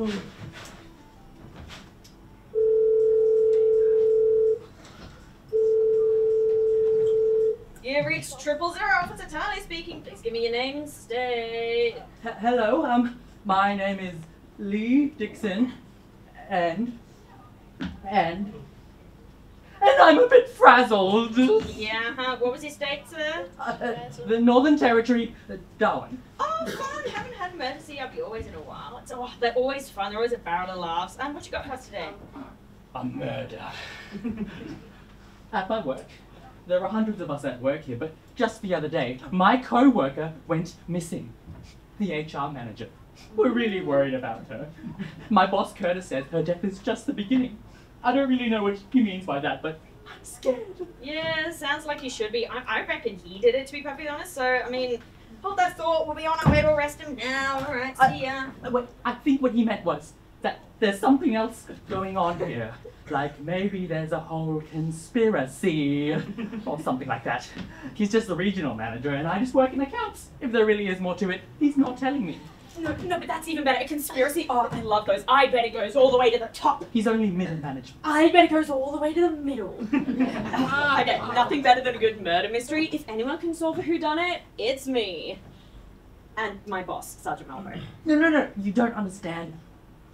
You reached 000, Officer Thalia speaking. Please give me your name and state. Hello, my name is Lee Dixon, and I'm a bit frazzled. Yeah, what was your state, sir? The Northern Territory, Darwin. Oh, fun. Haven't had emergency up always in a while. They're always fun. They're always a barrel of laughs. What you got for us today? A murder. At my work. There are hundreds of us at work here, but just the other day, my co-worker went missing. The HR manager. We're really worried about her. My boss Curtis says her death is just the beginning. I don't really know what he means by that, but I'm scared. Yeah, sounds like he should be. I reckon he did it, to be perfectly honest. So, I mean, hold that thought. We'll be on our way to arrest him now. All right, see ya. I think what he meant was that there's something else going on here. Like maybe there's a whole conspiracy or something like that. He's just the regional manager and I just work in accounts. If there really is more to it, he's not telling me. No, but that's even better. A conspiracy? Oh, I love those. I bet it goes all the way to the top. He's only middle management. I bet it goes all the way to the middle. Okay, nothing better than a good murder mystery. If anyone can solve a whodunit, it's me. And my boss, Sergeant Melpo. No, you don't understand.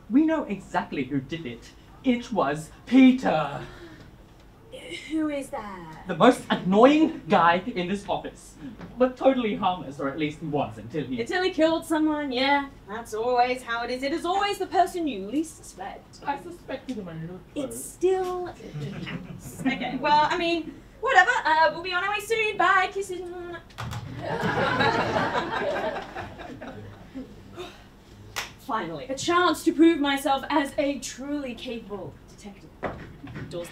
We know exactly who did it. It was Peter. Who is that? The most annoying guy in this office. But totally harmless, or at least he was until he killed someone, yeah. That's always how it is. It is always the person you least suspect. I suspected him a little. It's still okay, well, I mean, whatever. We'll be on our way soon. Bye. Kisses. Finally, a chance to prove myself as a truly capable detective. Doors.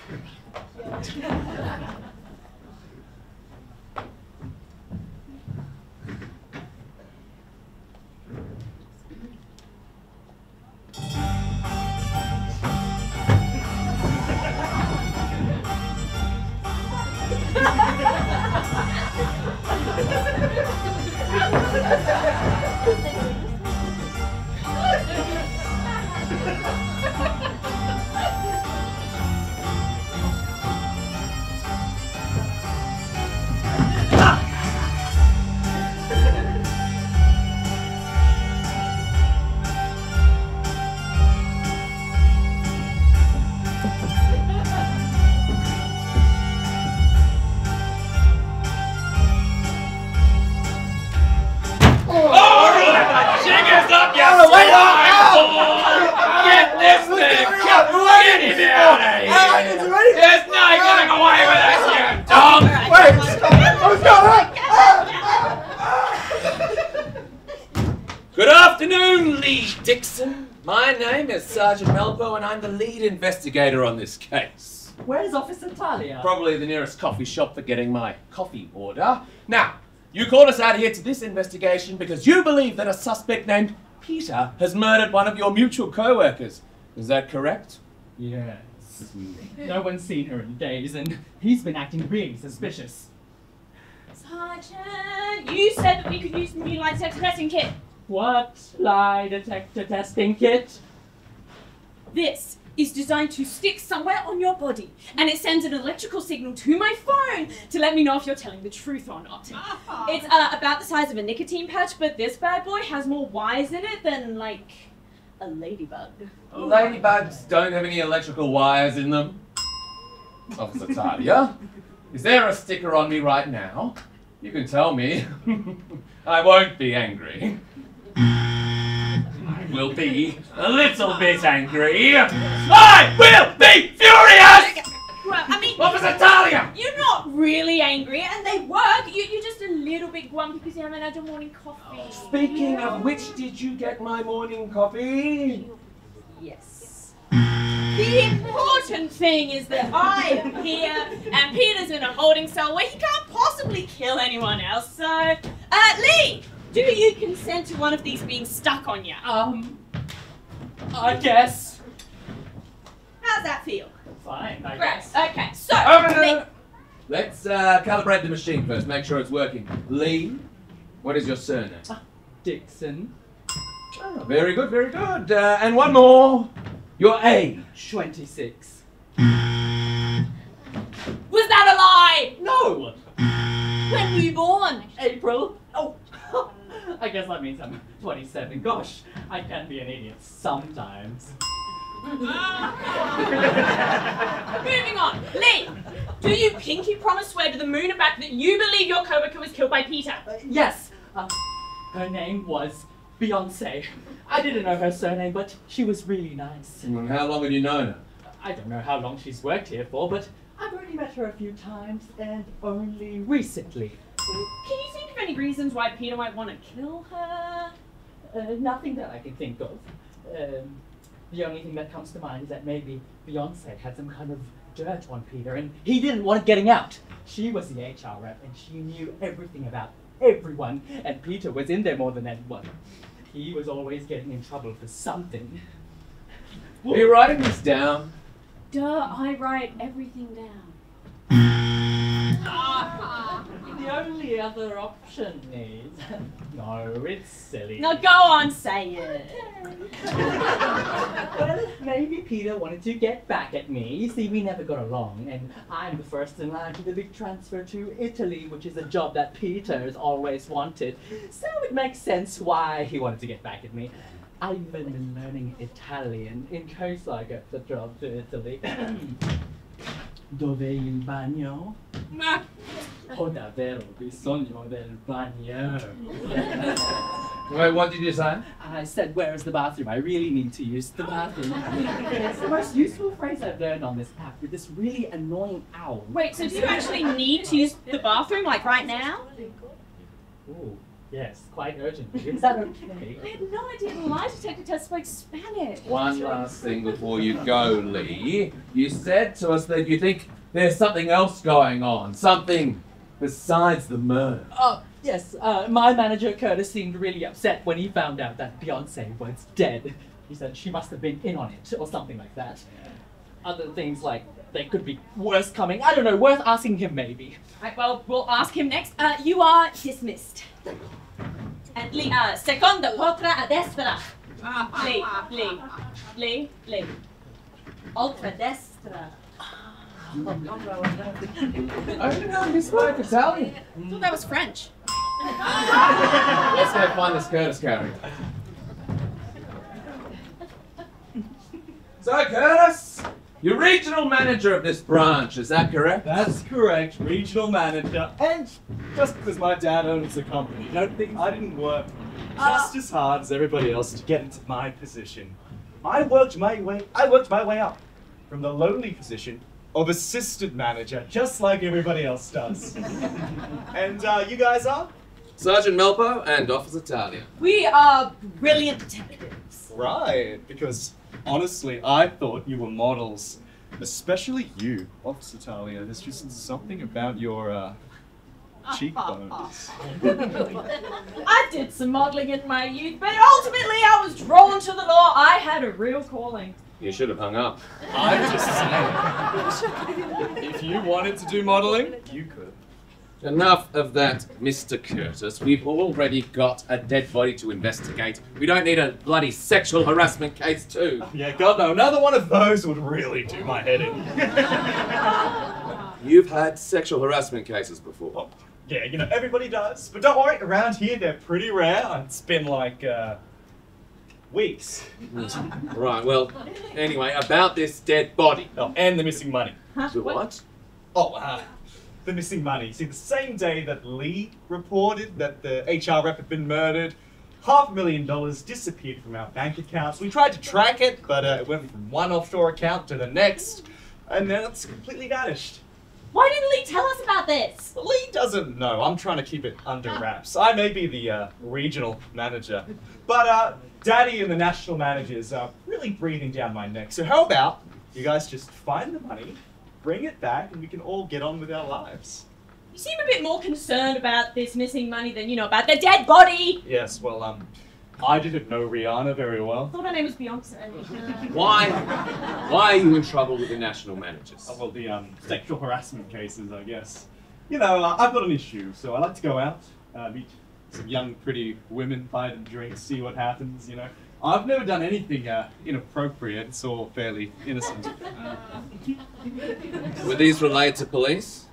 Good afternoon, Lee Dixon. My name is Sergeant Melpo and I'm the lead investigator on this case. Where's Officer Thalia? Probably the nearest coffee shop for getting my coffee order. Now, you called us out here to this investigation because you believe that a suspect named Peter has murdered one of your mutual co-workers. Is that correct? Yes. No one's seen her in days and he's been acting really suspicious. Sergeant, you said that we could use the new lie detector testing kit. What lie detector testing kit? This is designed to stick somewhere on your body, and it sends an electrical signal to my phone to let me know if you're telling the truth or not. It's about the size of a nicotine patch, but this bad boy has more wires in it than, like, a ladybug. Ladybugs don't have any electrical wires in them. Officer Thalia, is there a sticker on me right now? You can tell me. I won't be angry. I will be a little bit angry. I will be furious! Well, I mean, Officer Thalia! You're not really angry, and they work. You're just a little bit grumpy because you haven't had your morning coffee. Speaking of which, did you get my morning coffee? Yes. The important thing is that I am here, and Peter's in a holding cell where he can't possibly kill anyone else. So, Lee, do you consent to one of these being stuck on you? I guess. How's that feel? Fine, I Great. guess. Okay, so, No. Let's calibrate the machine first, make sure it's working. Lee, what is your surname? Dixon. Oh, very good, very good. And one more. Your age. 26. Was that a lie? No! When were you born? April. Oh, I guess that means I'm 27. Gosh, I can be an idiot sometimes. Moving on. Lee, do you pinky promise swear to the moon and back that you believe your coworker was killed by Peter? Yes. Her name was Beyonce. I didn't know her surname, but she was really nice. And how long have you known her? I don't know how long she's worked here for, but I've only met her a few times, and only recently. Can you think of any reasons why Peter might want to kill her? Nothing that I can think of. The only thing that comes to mind is that maybe Beyonce had some kind of dirt on Peter, and he didn't want it getting out. She was the HR rep, and she knew everything about everyone, and Peter was in there more than anyone. He was always getting in trouble for something. Are you writing this down? Duh, I write everything down. The only other option is... No, it's silly. Now go on, say it. Well, maybe Peter wanted to get back at me. You see, we never got along, and I'm the first in line to the big transfer to Italy, which is a job that Peter's always wanted. So it makes sense why he wanted to get back at me. I've even been learning Italian in case I get the job to Italy. Dov'è il bagno? Ho davvero bisogno del bagno. Wait, what did you say? I said, where is the bathroom? I really need to use the bathroom. It's the most useful phrase I've learned on this app with this really annoying owl. Wait, so do you actually need to use the bathroom, like right now? Ooh, yes, quite urgently. Is that okay? I had no idea the lie detector test spoke Spanish. One last thing before you go, Lee. You said to us that you think there's something else going on. Something besides the murder. Oh, yes. My manager, Curtis, seemed really upset when he found out that Beyonce was dead. He said she must have been in on it, or something like that. Other things like there could be worse coming. I don't know, worth asking him maybe. Right, well, we'll ask him next. You are dismissed. And Lee, seconda potra a destra. Lee. Ultra destra. I didn't know he spoke Italian. I thought that was French. Let's go find this Curtis character. So, Curtis, you're regional manager of this branch, is that correct? That's correct, regional manager. And just because my dad owns the company, don't think I didn't work just as hard as everybody else to get into my position. I worked my way up from the lowly position of assistant manager, just like everybody else does. And you guys are? Sergeant Melpo and Officer Thalia. We are brilliant detectives. Right, because honestly, I thought you were models. Especially you, Officer Thalia. There's just something about your cheekbones. I did some modelling in my youth, but ultimately I was drawn to the law. I had a real calling. You should have hung up. I'm just saying. If you wanted to do modeling, you could. Enough of that, Mr. Curtis. We've already got a dead body to investigate. We don't need a bloody sexual harassment case too. Yeah, God no, another one of those would really do my head in. You've had sexual harassment cases before. Oh, yeah, you know, everybody does. But don't worry, around here they're pretty rare. It's been like, weeks. Right, well, anyway, about this dead body. Oh, and the missing money. The what? Oh, the missing money. See, the same day that Lee reported that the HR rep had been murdered, $500,000 disappeared from our bank accounts. We tried to track it, but it went from one offshore account to the next, and then it's completely vanished. Why didn't Lee tell us about this? Lee doesn't know. I'm trying to keep it under wraps. I may be the regional manager, but Daddy and the national managers are really breathing down my neck. So how about you guys just find the money, bring it back, and we can all get on with our lives. You seem a bit more concerned about this missing money than you know about the dead body. Yes, well, I didn't know Rihanna very well. I thought her name was Beyonce. Why are you in trouble with the national managers? Oh, well, the sexual harassment cases, I guess. You know, I've got an issue, so I like to go out, meet some young, pretty women buy them drinks, see what happens, you know. I've never done anything inappropriate. It's all fairly innocent. Were these related to police?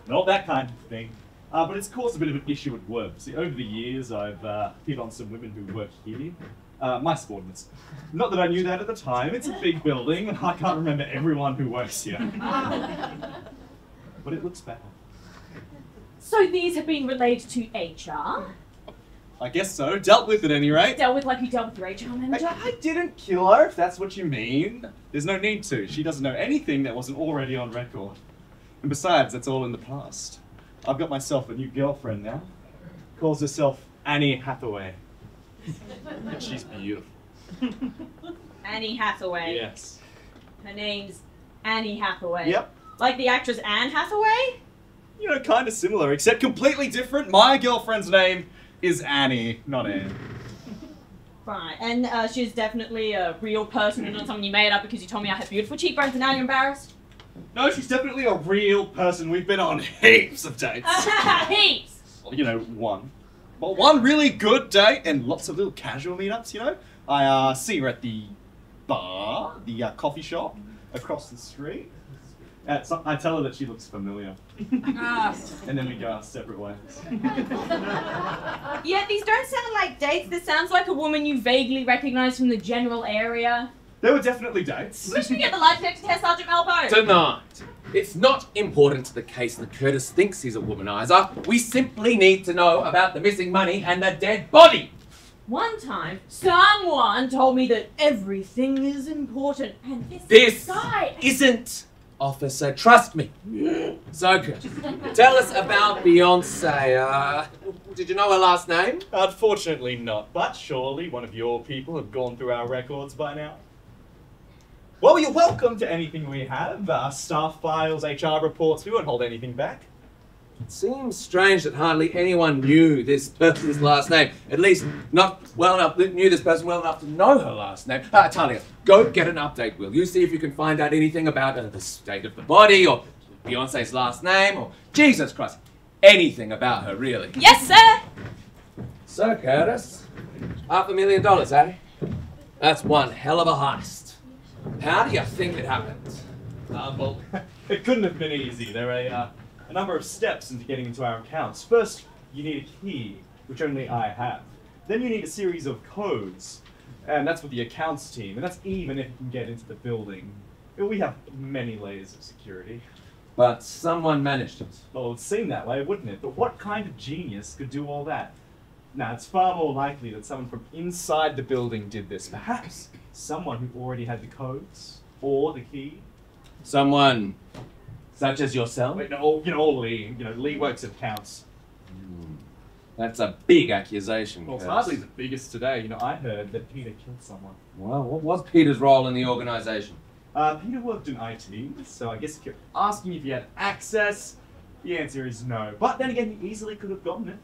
Not that kind of thing. But it's caused a bit of an issue at work. See, over the years, I've hit on some women who work here. My subordinates. Not that I knew that at the time. It's a big building, and I can't remember everyone who works here. But it looks bad. So these have been relayed to HR? I guess so. Dealt with at any rate. Dealt with like you dealt with your HR manager? I didn't kill her, if that's what you mean. There's no need to. She doesn't know anything that wasn't already on record. And besides, that's all in the past. I've got myself a new girlfriend now. Calls herself Annie Hathaway. And she's beautiful. Annie Hathaway. Yes. Her name's Annie Hathaway. Yep. Like the actress Anne Hathaway? You know, kind of similar, except completely different. My girlfriend's name is Annie, not Anne. Right, and she's definitely a real person and not someone you made up because you told me I had beautiful cheekbones and now you're embarrassed? No, she's definitely a real person. We've been on heaps of dates. Heaps! Well, you know, one. Well, one really good date and lots of little casual meetups, you know. I see her at the bar, the coffee shop across the street. I tell her that she looks familiar. And then we go our separate ways. Yeah, these don't sound like dates. This sounds like a woman you vaguely recognize from the general area. There were definitely dates. Where should we get the lie detector test, Sergeant Melpo? Denied. It's not important to the case that Curtis thinks he's a womanizer. We simply need to know about the missing money and the dead body. One time, someone told me that everything is important, and This guy isn't, officer. Trust me. So good. Tell us about Beyonce. Did you know her last name? Unfortunately not, but surely one of your people have gone through our records by now. Well, you're welcome to anything we have. Staff files, HR reports, we won't hold anything back. It seems strange that hardly anyone knew this person's last name. At least not well enough, knew this person well enough to know her last name. Thalia, go get an update, will you? See if you can find out anything about the state of the body, or Beyonce's last name, or Jesus Christ, anything about her, really. Yes, sir! So, Curtis, $500,000, eh? That's one hell of a heist. How do you think it happened? Well, it couldn't have been easy. There are a number of steps into getting into our accounts. First, you need a key, which only I have. Then you need a series of codes, and that's with the accounts team, and that's even if you can get into the building. We have many layers of security. But someone managed it. Well, it would seem that way, wouldn't it? But what kind of genius could do all that? Now, it's far more likely that someone from inside the building did this. Perhaps someone who already had the codes, or the key. Someone such as yourself? Wait, no, or Lee. Lee works at accounts. That's a big accusation. Well, it's Curtis. hardly the biggest today. I heard that Peter killed someone. Well, what was Peter's role in the organisation? Peter worked in IT, so I guess if you're asking if he had access, the answer is no. But then again, he easily could have gotten it.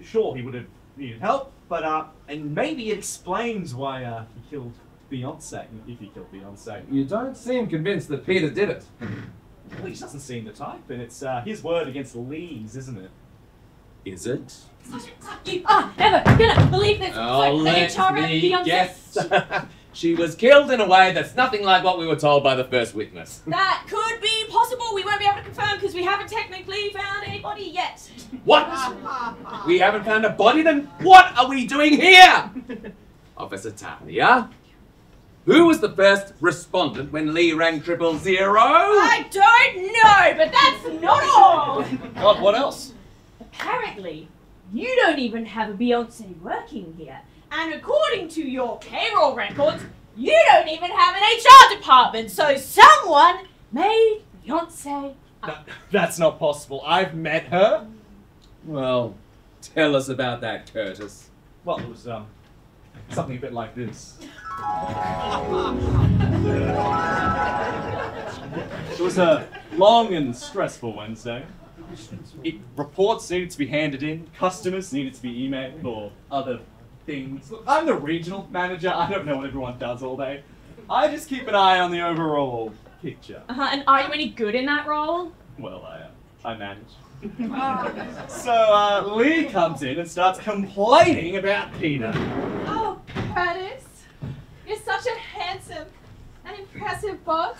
Sure, he would have needed help, but and maybe it explains why he killed Beyonce, if he killed Beyonce. You don't seem convinced that Peter did it. Well, he doesn't seem the type, and it's his word against Lee's, isn't it? Is it? You are never gonna believe this! Oh, It's like let the HR me Beyonce. guess. She was killed in a way that's nothing like what we were told by the first witness. That could be possible. We won't be able to confirm because we haven't technically found any body yet. What? We haven't found a body? Then what are we doing here? Officer Thalia? Who was the first respondent when Lee rang 000? I don't know, but that's not all. God, what else? Apparently, you don't even have a Beyonce working here. And according to your payroll records, you don't even have an HR department. So someone made Beyonce up. That's not possible. I've met her. Well, tell us about that, Curtis. Well, it was something a bit like this. It was a long and stressful Wednesday. Reports needed to be handed in, customers needed to be emailed, or other things. Look, I'm the regional manager. I don't know what everyone does all day. I just keep an eye on the overall picture. And are you any good in that role? Well, I manage. So Lee comes in and starts complaining about Peter. Oh, Curtis, you're such a handsome and impressive boss.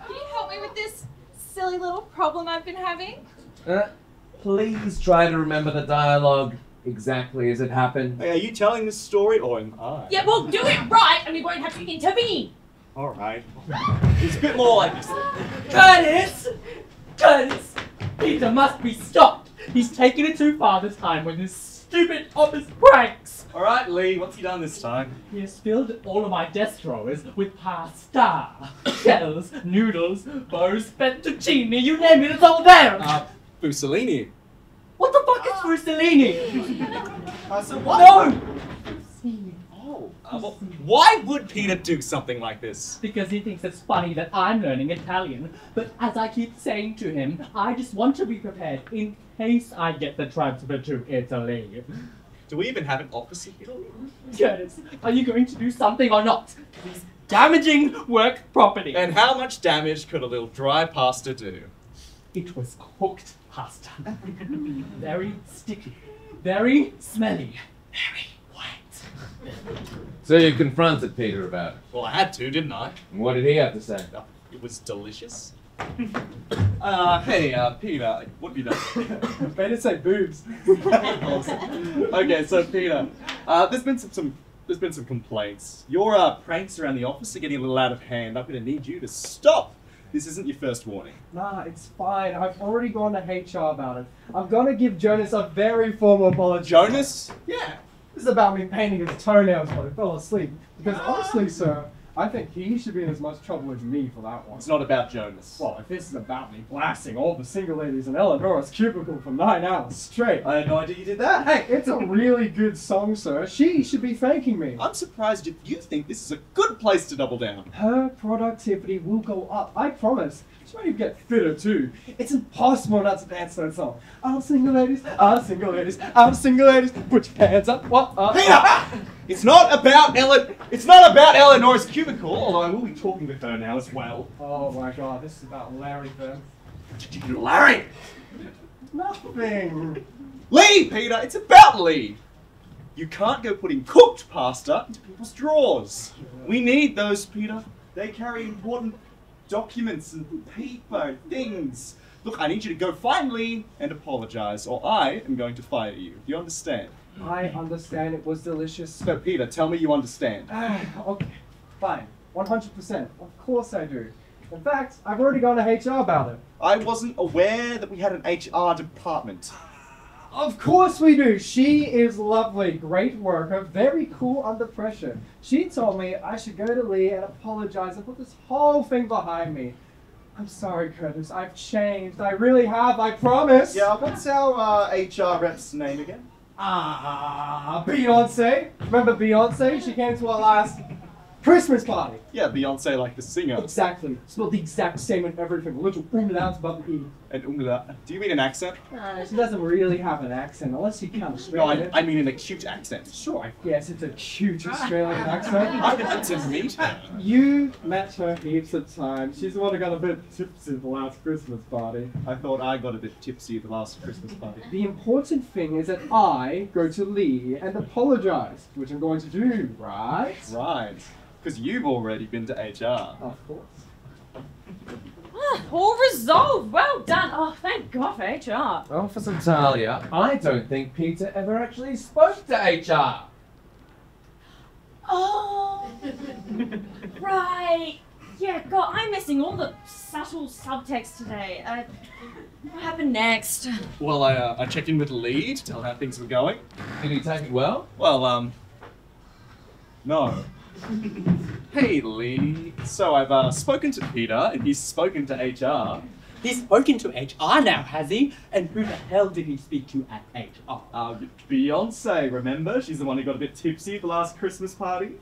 Can you help me with this silly little problem I've been having? Please try to remember the dialogue exactly as it happened. Hey, are you telling this story or am I? Yeah, well, do it right and we won't have to intervene. Alright. It's a bit more like this. Curtis! Curtis! Peter must be stopped! He's taking it too far this time with his stupid office pranks! Alright, Lee, what's he done this time? He has filled all of my desk drawers with pasta, shells, noodles, bows, fettuccine, you name it, it's all there! Fusellini. What the fuck is Fusellini? So what? No! Well, why would Peter do something like this? Because he thinks it's funny that I'm learning Italian, but as I keep saying to him, I just want to be prepared in case I get the transfer to Italy. Do we even have an office in Italy? Curtis, are you going to do something or not? He's damaging work property. And how much damage could a little dry pasta do? It was cooked pasta. Very sticky, very smelly, very wet. So you confronted Peter about it. Well, I had to, didn't I? And what did he have to say? It was delicious. Hey, Peter, what have you done? Better say boobs. Okay, so Peter, there's been some complaints. Your pranks around the office are getting a little out of hand. I'm gonna need you to stop. This isn't your first warning. Nah, it's fine. I've already gone to HR about it. I'm gonna give Jonas a very formal apology. Jonas? Yeah. This is about me painting his toenails while I fell asleep. Because honestly, sir, I think he should be in as much trouble as me for that one. It's not about Jonas. Well, if this is about me blasting all the single ladies in Eleanor's cubicle for 9 hours straight. I had no idea you did that. Hey, it's a really good song, sir. She should be thanking me. I'm surprised if you think this is a good place to double down. Her productivity will go up, I promise. She's ready to get fitter too. It's impossible not to dance to that song. All single ladies, all single ladies, all single ladies, put your hands up. What? Peter! It's not about Eleanor's cubicle, although I will be talking with her now as well. Oh my god, this is about Larry then. What did you do to Larry? Nothing. Lee, Peter, it's about Lee. You can't go putting cooked pasta into people's drawers. We need those, Peter. They carry important documents and paper and things. Look, I need you to go find Lee and apologize, or I am going to fire you. Do you understand? I understand it was delicious. No, Peter, tell me you understand. Okay, fine. 100%. Of course I do. In fact, I've already gone to HR about it. I wasn't aware that we had an HR department. Of course we do. She is lovely, great worker, very cool under pressure. She told me I should go to Lee and apologize and put this whole thing behind me. I'm sorry, Curtis. I've changed. I really have. I promise. Yeah, what's our HR rep's name again? Beyonce. Remember Beyonce? She came to our last Christmas party. Yeah, Beyonce, like the singer. Exactly. Spelled the exact same in everything. Little umlauts above the E. And umlaut. Do you mean an accent? She doesn't really have an accent, unless you count No, Australian. I mean an acute accent. Sure, I guess it's a cute Australian accent. I've had to meet her. You met her heaps of times. She's the one who got a bit tipsy at the last Christmas party. I thought I got a bit tipsy at the last Christmas party. The important thing is that I go to Lee and apologize, which I'm going to do, right? Right. Because you've already been to HR. Of course. All resolved. Well done. Oh, thank God for HR. Officer Thalia, I don't think Peter ever actually spoke to HR. Oh, right. Yeah, God, I'm missing all the subtle subtext today. What happened next? Well, I checked in with Lee to tell her how things were going. Did he take it well? Well, no. Hey, Lee. So I've spoken to Peter, and he's spoken to HR. He's spoken to HR now, has he? And who the hell did he speak to at HR? Beyonce, remember? She's the one who got a bit tipsy at the last Christmas party.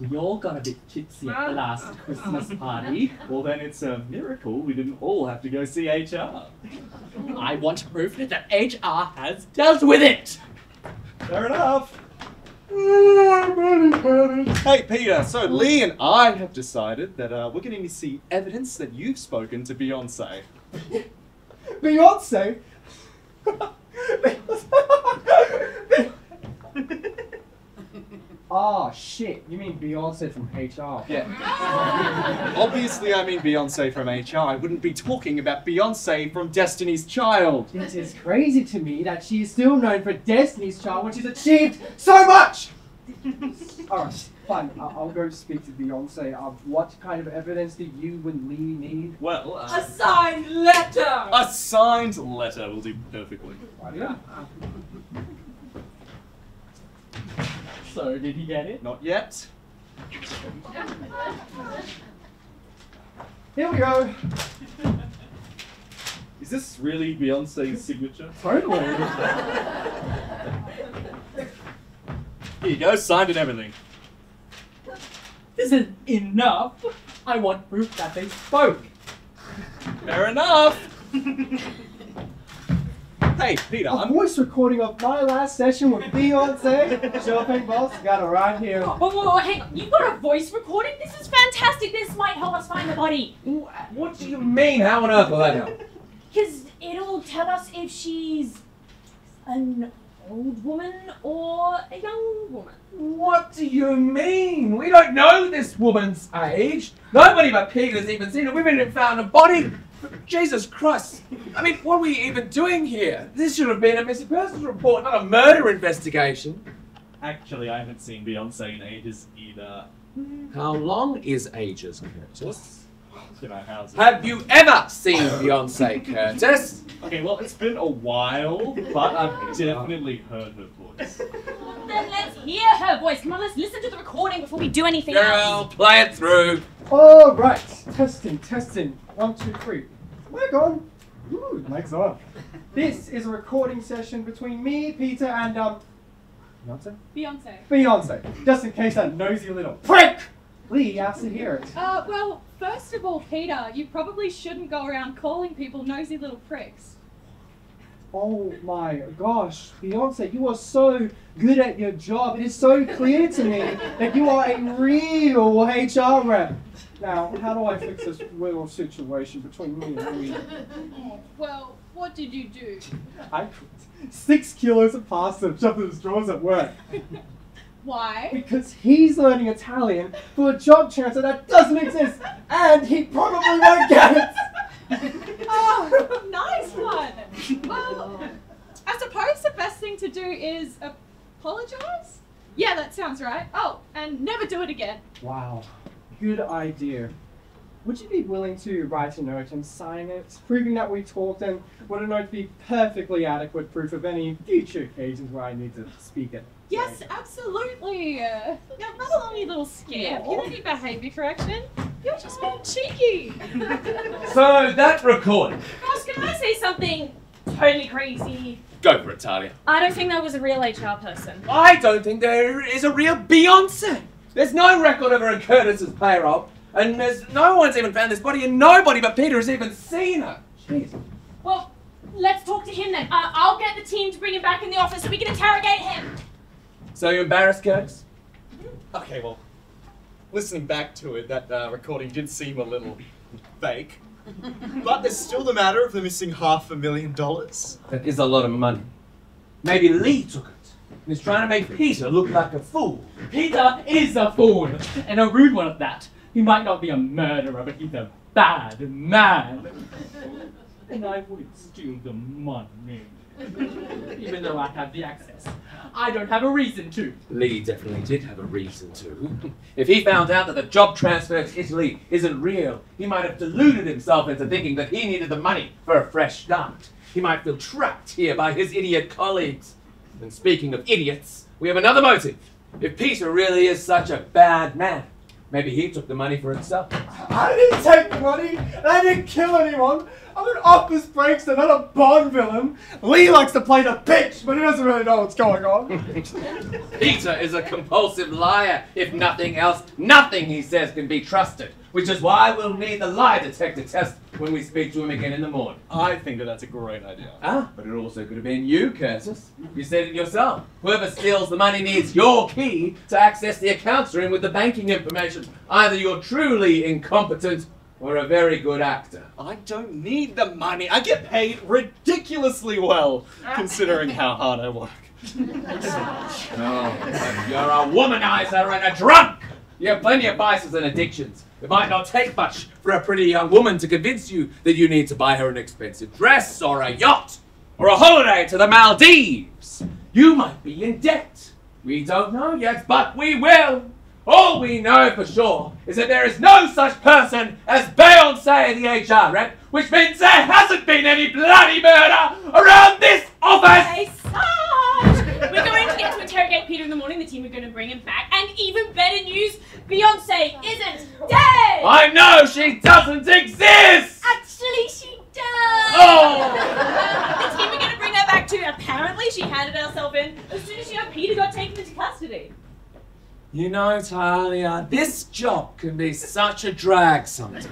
We all got a bit tipsy at the last Christmas party. Well, then it's a miracle we didn't all have to go see HR. I want proof that HR has dealt with it! Fair enough. Hey, Peter, so Lee and I have decided that we're going to see evidence that you've spoken to Beyonce. Beyonce? Oh shit, you mean Beyonce from HR? Yeah. Obviously I mean Beyonce from HR. I wouldn't be talking about Beyonce from Destiny's Child. It is crazy to me that she is still known for Destiny's Child when she's achieved so much! Alright, fine. I'll go speak to Beyonce. What kind of evidence do you and Lee need? Well, A signed letter! a signed letter will do perfectly. Yeah. So, did he get it? Not yet. Here we go. Is this really Beyonce's signature? Totally. Here you go, signed and everything. This is enough. I want proof that they spoke. Fair enough. Hey, Peter, A voice recording of my last session with Beyonce. Shopping boss, got it right here. Oh, hang on. You've got a voice recording? This is fantastic. This might help us find the body. What do you mean? How on earth will that help? Because it'll tell us if she's an old woman or a young woman. What do you mean? We don't know this woman's age. Nobody but Peter's even seen her. We haven't even found a body. Jesus Christ. I mean, what are we even doing here? This should have been a missing persons report, not a murder investigation. Actually, I haven't seen Beyonce in ages either. How long is ages, Curtis? You know, how's it? Have you ever seen Beyonce, Curtis? Okay, well, it's been a while, but I've definitely heard her voice. Then let's hear her voice. Come on, let's listen to the recording before we do anything Girl, else. play it through. All right, testing. 1, 2, 3. We're gone. Ooh, mic's on. This is a recording session between me, Peter, and Beyonce. Beyonce. Just in case that nosy little prick Lee has to hear it. Well, first of all, Peter, you probably shouldn't go around calling people nosy little pricks. Oh my gosh, Beyonce, you are so good at your job. It is so clear to me that you are a real HR rep. Now, how do I fix this little situation between me and Lee? Well, what did you do? I put 6 kilos of pasta shoved in his drawers at work. Why? Because he's learning Italian for a job transfer that doesn't exist, and he probably won't get it. Oh, nice one. Well, I suppose the best thing to do is apologize? Yeah, that sounds right. Oh, and never do it again. Wow, good idea. Would you be willing to write a note and sign it, proving that we talked, and would a note be perfectly adequate proof of any future occasions where I need to speak it? Yes, absolutely. Now, run along, you little scamp. You don't need behaviour correction. You're just being cheeky. So, that recording. Ross, can I say something totally crazy? Go for it, Thalia. I don't think that was a real HR person. I don't think there is a real Beyonce. There's no record of her in Curtis's payroll, and no one's even found this body, and nobody but Peter has even seen her. Jeez. Well, let's talk to him then. I'll get the team to bring him back in the office so we can interrogate him. So you embarrassed, Curtis? Okay, well, listening back to it, that recording did seem a little fake. But there's still the matter of the missing $500,000. That is a lot of money. Maybe Lee took it. And is trying to make Peter look like a fool. Peter is a fool, and a rude one at that. He might not be a murderer, but he's a bad man. And I would steal the money. Even though I have the access. I don't have a reason to. Lee definitely did have a reason to. If he found out that the job transfer to Italy isn't real, he might have deluded himself into thinking that he needed the money for a fresh start. He might feel trapped here by his idiot colleagues. And speaking of idiots, we have another motive. If Peter really is such a bad man, maybe he took the money for himself. I didn't take the money, and I didn't kill anyone. I'm an office prankster, not a Bond villain. Lee likes to play the bitch, but he doesn't really know what's going on. Peter is a compulsive liar. If nothing else, nothing he says can be trusted. Which is why we'll need the lie detector test when we speak to him again in the morning. I think that that's a great idea. But it also could have been you, Curtis. You said it yourself. Whoever steals the money needs your key to access the accounts room with the banking information. Either you're truly incompetent, or a very good actor? I don't need the money. I get paid ridiculously well, considering how hard I work. Oh, but you're a womanizer and a drunk! You have plenty of vices and addictions. It might not take much for a pretty young woman to convince you that you need to buy her an expensive dress, or a yacht, or a holiday to the Maldives. You might be in debt. We don't know yet, but we will. All we know for sure is that there is no such person as Beyonce, the HR rep, which means there hasn't been any bloody murder around this office! Hey, Sarge! We're going to get to interrogate Peter in the morning. The team are going to bring him back. And even better news, Beyonce isn't dead! I know she doesn't exist! Actually, she does! Oh! The team are going to bring her back too. Apparently, she handed herself in as soon as Peter got taken into custody. You know, Thalia, this job can be such a drag sometimes.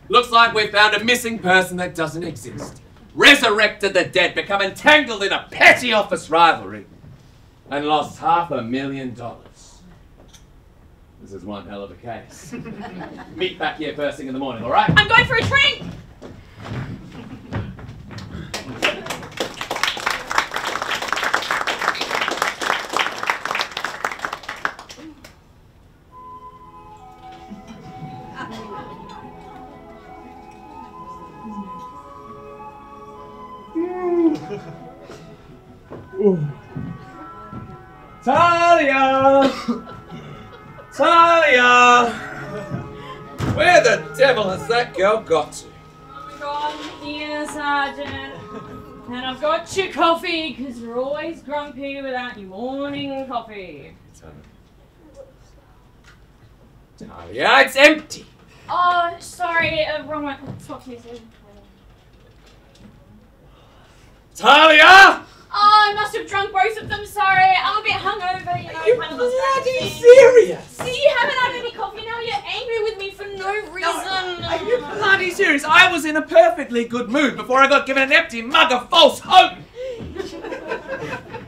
Looks like we found a missing person that doesn't exist. Resurrected the dead, become entangled in a petty office rivalry, and lost $500,000. This is one hell of a case. Meet back here first thing in the morning, all right? I'm going for a drink! Thalia! Thalia! Where the devil has that girl got to? I'm gone here, Sergeant. And I've got your coffee, because you're always grumpy without your morning coffee. Thalia, it's empty. Oh, sorry, wrong one. Swap places. Thalia! Oh, I must have drunk both of them, sorry. I'm a bit hungover, you know. You're kind of lost track of bloody things. serious! See, you haven't had any coffee now. You're angry with me for no reason. Are you bloody serious? I was in a perfectly good mood before I got given an empty mug of false hope!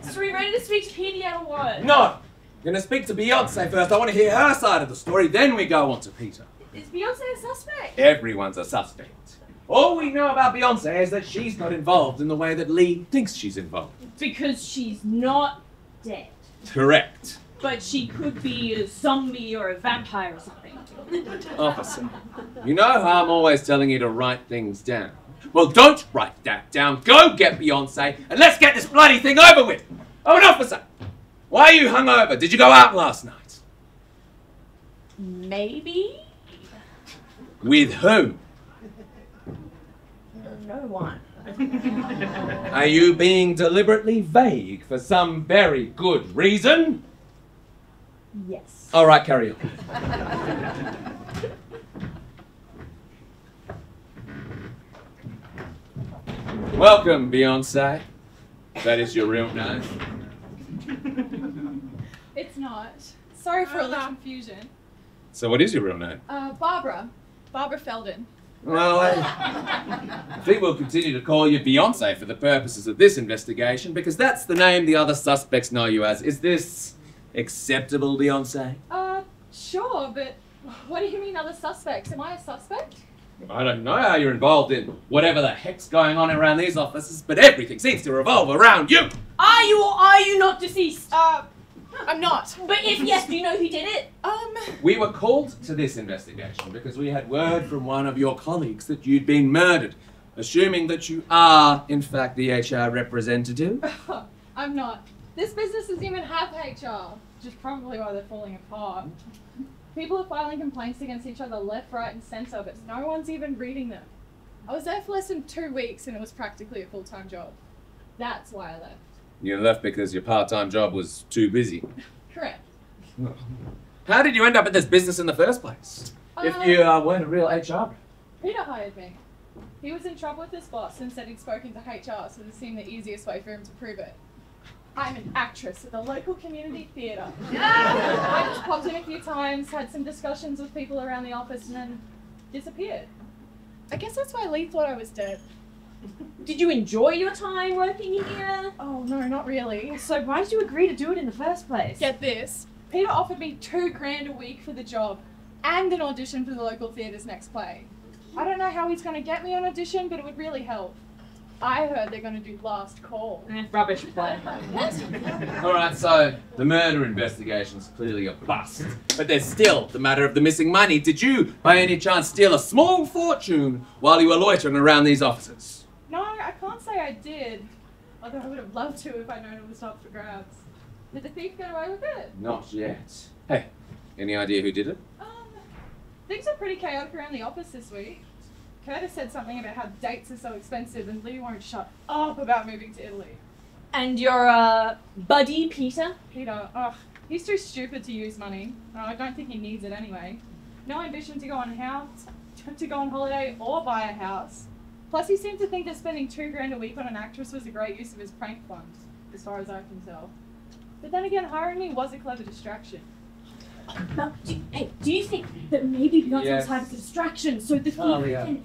So we ready to speak to Peter yet or what? No! I'm gonna speak to Beyonce first. I want to hear her side of the story, then we go on to Peter. Is Beyonce a suspect? Everyone's a suspect. All we know about Beyonce is that she's not involved in the way that Lee thinks she's involved. Because she's not dead. Correct. But she could be a zombie or a vampire or something. Officer, you know how I'm always telling you to write things down. Well, don't write that down. Go get Beyonce and let's get this bloody thing over with. Oh, and officer, why are you hungover? Did you go out last night? Maybe? With who? No one. Are you being deliberately vague for some very good reason? Yes. All right, carry on. Welcome, Beyonce. That is your real name. It's not. Sorry for all the confusion. So what is your real name? Barbara. Barbara Felden. Well, I think we'll continue to call you Beyonce for the purposes of this investigation because that's the name the other suspects know you as. Is this acceptable, Beyonce? Sure, but what do you mean other suspects? Am I a suspect? I don't know how you're involved in whatever the heck's going on around these offices, but everything seems to revolve around you. Are you or are you not deceased? I'm not. But if yes, do you know who did it? We were called to this investigation because we had word from one of your colleagues that you'd been murdered. Assuming that you are, in fact, the HR representative. I'm not. This business doesn't even have HR, which is probably why they're falling apart. People are filing complaints against each other left, right, and centre, but no one's even reading them. I was there for less than 2 weeks and it was practically a full-time job. That's why I left. You left because your part-time job was too busy. Correct. How did you end up in this business in the first place? If you weren't a real HR? Peter hired me. He was in trouble with his boss and said he'd spoken to HR, so this seemed the easiest way for him to prove it. I'm an actress at the local community theatre. I just popped in a few times, had some discussions with people around the office, and then disappeared. I guess that's why Lee thought I was dead. Did you enjoy your time working here? Oh no, not really. So why did you agree to do it in the first place? Get this. Peter offered me $2,000 a week for the job. and an audition for the local theatre's next play. I don't know how he's going to get me an audition, but it would really help. I heard they're going to do Last Call. Rubbish play. Alright, so the murder investigation's clearly a bust. But there's still the matter of the missing money. Did you, by any chance, steal a small fortune while you were loitering around these offices? No, I can't say I did. Although I would have loved to if I'd known it was up for grabs. Did the thief get away with it? Not yet. Hey, any idea who did it? Things are pretty chaotic around the office this week. Curtis said something about how dates are so expensive and Lee won't shut up about moving to Italy. And your, buddy, Peter? Peter, he's too stupid to use money. I don't think he needs it anyway. No ambition to go on holiday or buy a house. Plus he seemed to think that spending $2,000 a week on an actress was a great use of his prank fund, as far as I can tell. But then again, hiring me was a clever distraction. Now, do you think that maybe Beyonce's Yes. had a distraction so the thief can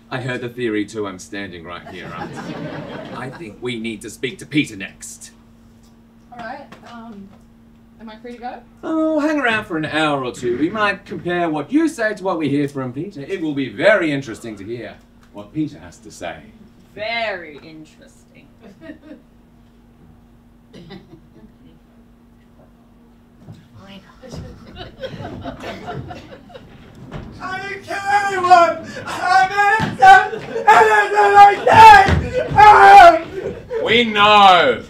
I heard the theory too. I'm standing right here. I think we need to speak to Peter next. Alright, am I free to go? Oh, hang around for an hour or two. We might compare what you say to what we hear from Peter. It will be very interesting to hear what Peter has to say. Very interesting. I didn't kill anyone! I'm innocent! We know!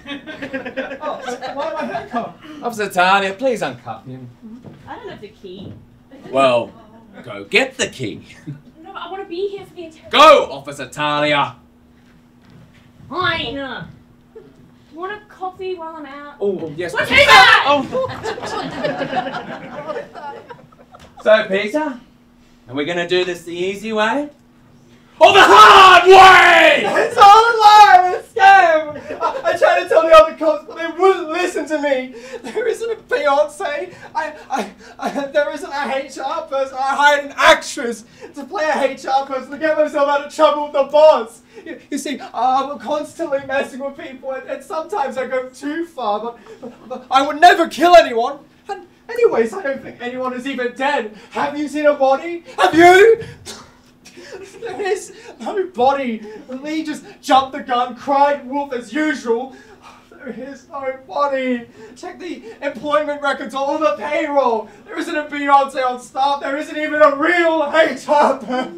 Oh, why am I handcuffed? Officer Thalia, please uncuff him. I don't have the key. Well, go get the key. No, I want to be here for the entire... Go, Officer Thalia! Fine. You want a coffee while I'm out? Oh, yes. What's that? Oh. So, Peter, are we going to do this the easy way? Or the hard way? It's all a lie! It's a scam! I tried to tell the other cops, but they wouldn't listen to me. There isn't a fiance. There isn't a HR person. I hired an actress to play a HR person to get myself out of trouble with the boss. You see, I'm constantly messing with people, and sometimes I go too far, but I would never kill anyone. And anyways, I don't think anyone is even dead. Have you seen a body? Have you? There is no body. Lee just jumped the gun, cried wolf as usual. There is no body. Check the employment records or the payroll. There isn't a Beyonce on staff. There isn't even a real HR person.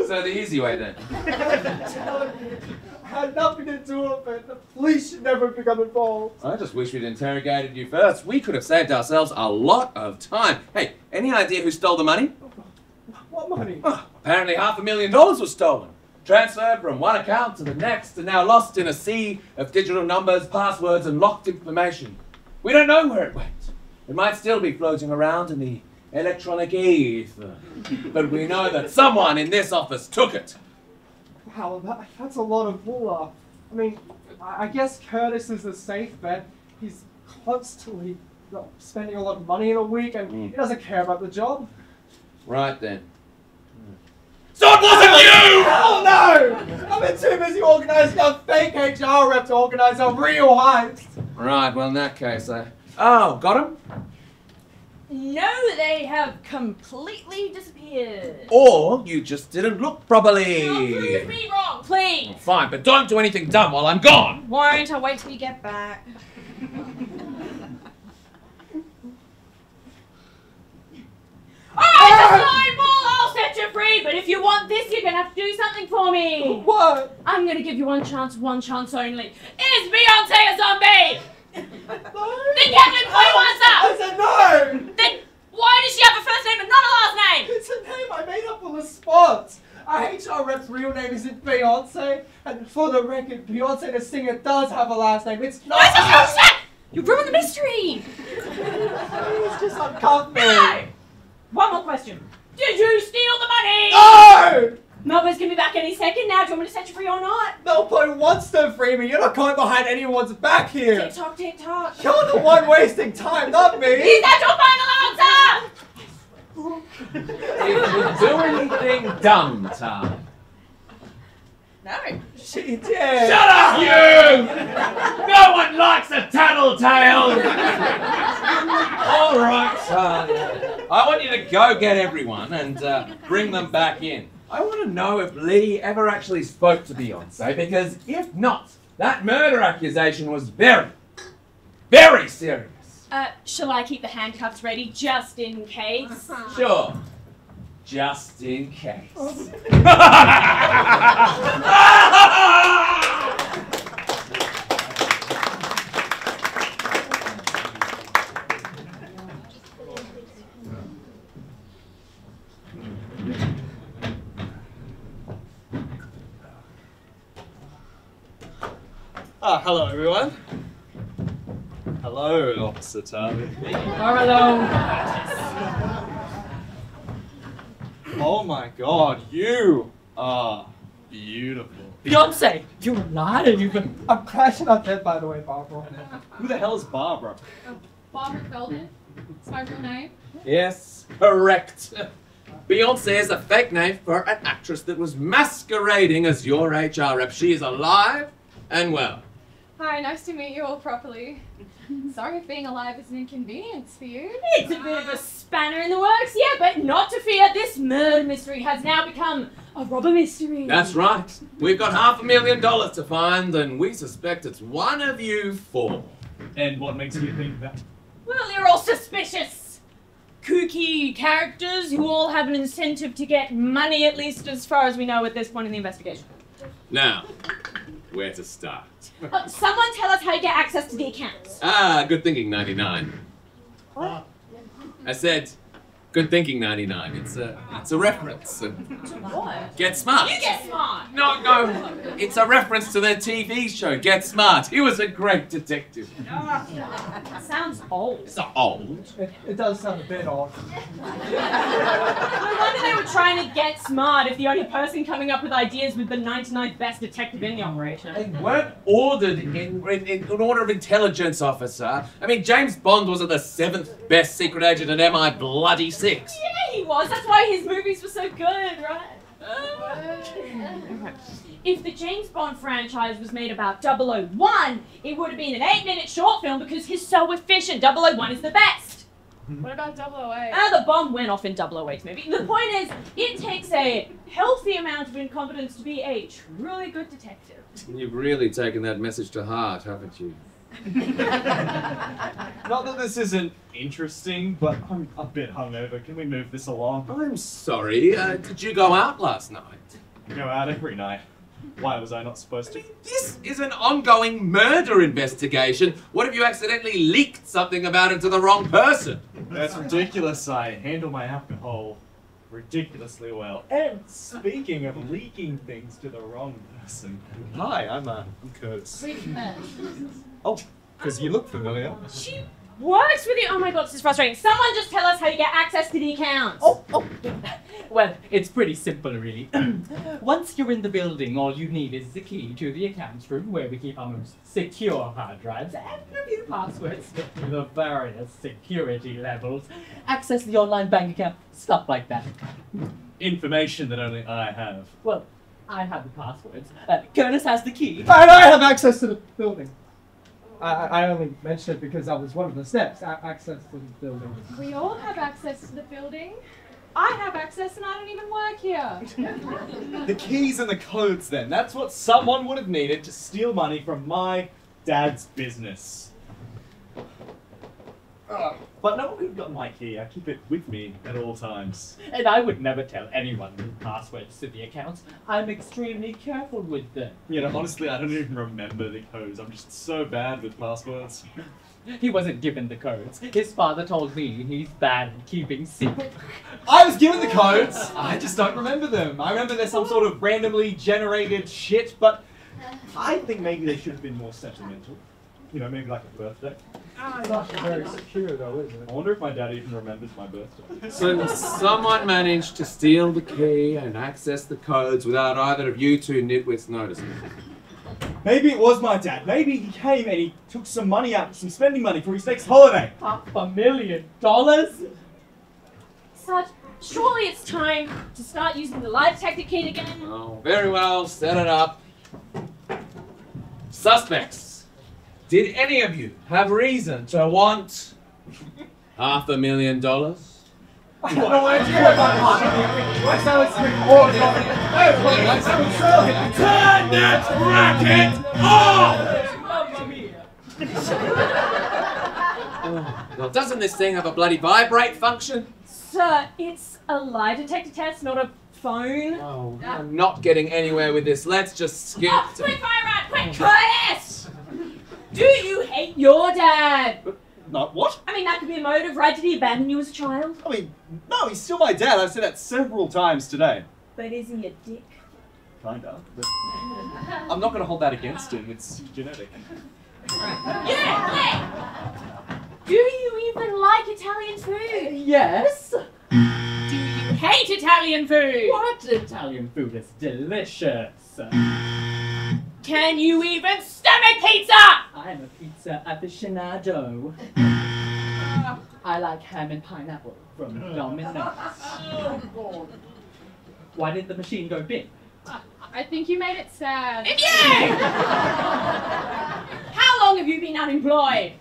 So the easy way then. I had nothing to do with it. The police should never become involved. I just wish we'd interrogated you first. We could have saved ourselves a lot of time. Hey, any idea who stole the money? What money? Oh, apparently $500,000 was stolen. Transferred from one account to the next and now lost in a sea of digital numbers, passwords and locked information. We don't know where it went. It might still be floating around in the electronic ether. But we know that someone in this office took it. Wow, that's a lot of moolah. I mean, I guess Curtis is a safe bet. He's constantly spending a lot of money in a week and he doesn't care about the job. Right then. So it wasn't you! Hell no! I've been too busy organising a fake HR rep to organise a real heist. Right, well in that case, Oh, got him? No, they have completely disappeared. Or you just didn't look properly. No, prove me wrong, please. Fine, but don't do anything dumb while I'm gone. Won't. I'll wait till you get back. Alright, it's a slime ball, I'll set you free, but if you want this, you're gonna have to do something for me. What? I'm gonna give you one chance only. Is Beyonce a zombie? No. Then Captain Boy wants her! I said no! Then why does she have a first name and not a last name? It's a name I made up on the spot. Our HR rep's real name isn't Beyonce, and for the record, Beyonce the singer does have a last name. It's not. Where's the bullshit? You ruined the mystery! It's just uncomfortable. No! One more question. Did you steal the money? No! Melpo's gonna be back any second now. Do you want me to set you free or not? Melpo wants to free me. You're not going behind anyone's back here. Tick tock, tick tock. You're the one wasting time, not me. Is that your final answer? Did you do anything dumb, Tom? No. She did. Shut up, you! No one likes a tattletale! All right, I want you to go get everyone and bring them back in. I want to know if Lee ever actually spoke to Beyonce, because if not, that murder accusation was very, very serious. Shall I keep the handcuffs ready just in case? Sure. Just in case. Hello, everyone. Hello, Officer Thalia. Hello. Oh my God, you are beautiful. Beyonce, you're alive. I'm crashing on dead, by the way, Barbara. Who the hell is Barbara? Barbara Feldon. It's my real name. Yes, correct. Beyonce is a fake name for an actress that was masquerading as your HR rep. She is alive and well. Hi, nice to meet you all properly. Sorry if being alive is an inconvenience for you. It's a bit of a spanner in the works, yeah, but not to fear. This murder mystery has now become a robber mystery. That's right. We've got $500,000 to find, and we suspect it's one of you four. And what makes you think that? Well, they're all suspicious. Kooky characters who all have an incentive to get money, at least as far as we know at this point in the investigation. Now, where to start? Someone tell us how to get access to the accounts. Ah, good thinking, 99. What? I said, good thinking, 99. It's a reference. What? Get Smart. You get smart. No. It's a reference to their TV show, Get Smart. He was a great detective. That sounds old. It's not old. It does sound a bit odd. No wonder they were trying to get smart if the only person coming up with ideas was the 99th best detective in the operation. They weren't ordered in order of intelligence, officer. I mean, James Bond wasn't the 7th best secret agent at MI6. Yeah, he was. That's why his movies were so good, right? If the James Bond franchise was made about 001, it would have been an 8-minute short film because he's so efficient. 001 is the best. What about 008? The bomb went off in 008's movie. The point is, it takes a healthy amount of incompetence to be a truly good detective. You've really taken that message to heart, haven't you? Not that this isn't interesting, but I'm a bit hungover. Can we move this along? I'm sorry. Did you go out last night? Go out every night. Why was I not supposed to? This is an ongoing murder investigation. What if you accidentally leaked something about it to the wrong person? That's ridiculous. I handle my alcohol ridiculously well. And speaking of leaking things to the wrong person, hi, I'm Curtis. Oh, because you look familiar. She works with you. Oh my god, this is frustrating. Someone just tell us how you get access to the accounts. Well, it's pretty simple, really. Once you're in the building, all you need is the key to the accounts room where we keep our most secure hard drives and a few passwords to the various security levels. Access the online bank account, stuff like that. Information that only I have. Well, I have the passwords. Curtis has the key. And I have access to the building. I only mentioned it because that was one of the steps. Access to the building. We all have access to the building. I have access and I don't even work here. The keys and the codes then. That's what someone would have needed to steal money from my dad's business. But no, we've got my key. I keep it with me at all times. And I would never tell anyone the passwords to the accounts. I'm extremely careful with them. You know, honestly, I don't even remember the codes. I'm just so bad with passwords. He wasn't given the codes. His father told me he's bad at keeping secrets. I was given the codes. I just don't remember them. I remember there's some sort of randomly generated shit, but I think maybe they should have been more sentimental. You know, maybe like a birthday. It's not very secure though, is it? I wonder if my dad even remembers my birthday. So someone managed to steal the key and access the codes without either of you two nitwits noticing. Maybe it was my dad. Maybe he came and he took some money out, some spending money for his next holiday. $500,000? Sarge, surely it's time to start using the lie detector kit again. Oh, very well. Set it up. Suspects, did any of you have reason to want $500,000? I have no idea about Why sounds recorded? Turn that racket off! Well, doesn't this thing have a bloody vibrate function? Sir, it's a lie detector test, not a phone. Oh, I'm not getting anywhere with this. Let's just skip. Oh, quick fire round, quick, Curtis! Do you hate your dad? Not what? I mean, that could be a motive, right? Did he abandon you as a child? I mean, no, he's still my dad. I've said that several times today. But is he a dick? Kinda. But I'm not going to hold that against him. It's genetic. Yeah! Do you even like Italian food? Yes. Do you hate Italian food? What? Italian food is delicious. Can you even stomach pizza? I'm a pizza aficionado. I like ham and pineapple from Domino's. Why did the machine go big? I think you made it sad. Yeah! How long have you been unemployed?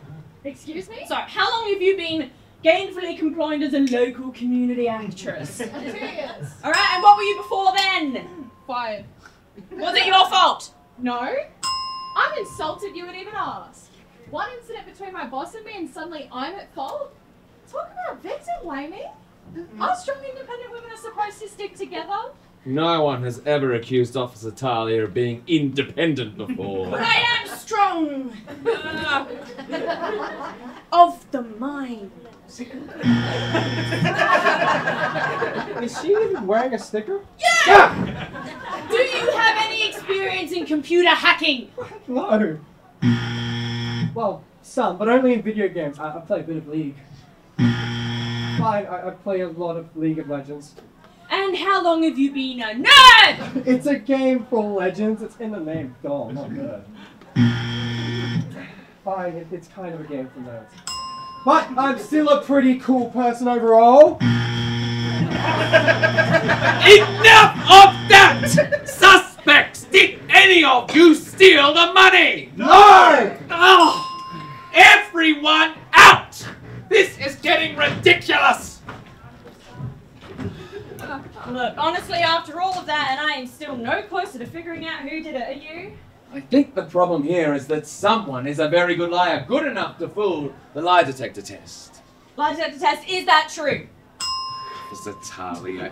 Excuse me? So, how long have you been gainfully employed as a local community actress? 2 years. Alright, and what were you before then? Fired. Was it your fault? No. I'm insulted you would even ask. One incident between my boss and me and suddenly I'm at fault? Talk about victim blaming. Us strong independent women are supposed to stick together. No one has ever accused Officer Thalia of being independent before. But I am strong. Of the mind. Is she even wearing a sticker? Yeah! Do you have any experience in computer hacking? No. Well, some, but only in video games. I play a bit of League. Fine, I play a lot of League of Legends. And how long have you been a nerd? It's a game for legends. It's in the name. Oh, not nerd. Fine, it's kind of a game for nerds. But I'm still a pretty cool person overall. Enough of that! Suspects, did any of you steal the money? No! Oh, everyone out! This is getting ridiculous! Look, honestly, after all of that, and I am still no closer to figuring out who did it, are you? I think the problem here is that someone is a very good liar, good enough to fool the lie detector test. Lie detector test, is that true? Officer Thalia,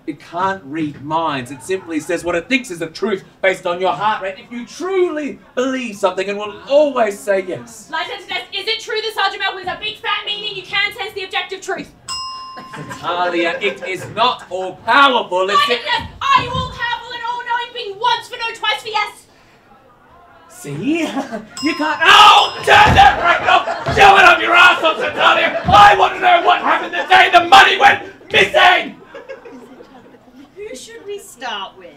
it can't read minds. It simply says what it thinks is the truth based on your heart rate. If you truly believe something, and will always say yes. Lie detector test, is it true that Sergeant Melpo is a big fat meaning you can sense the objective truth? Thalia, it is not all powerful. Lie detector test, are you all powerful and all knowing, being once for no, twice for yes? See? You can't. Oh! Turn that right off! Shove it up your ass, Officer Thalia! I want to know what happened the day the money went missing! Who should we start with?